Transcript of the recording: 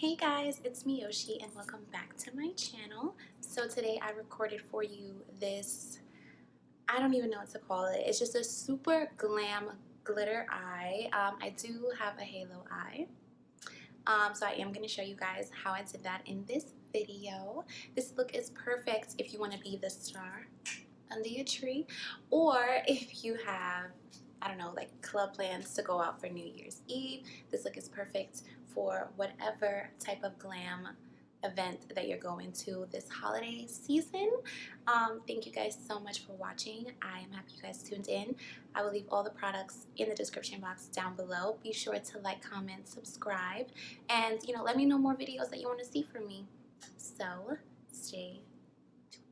Hey guys, it's Miyoshi and welcome back to my channel. So today I recorded for you this, I don't even know what to call it. It's just a super glam glitter eye. I do have a halo eye. So I am going to show you guys how I did that in this video. This look is perfect if you want to be the star under your tree, or if you have, I don't know, like club plans to go out for New Year's Eve. This look is perfect for whatever type of glam event that you're going to this holiday season. Thank you guys so much for watching. I am happy you guys tuned in. I will leave all the products in the description box down below. Be sure to like, comment, subscribe, and let me know more videos that you want to see from me. So stay tuned.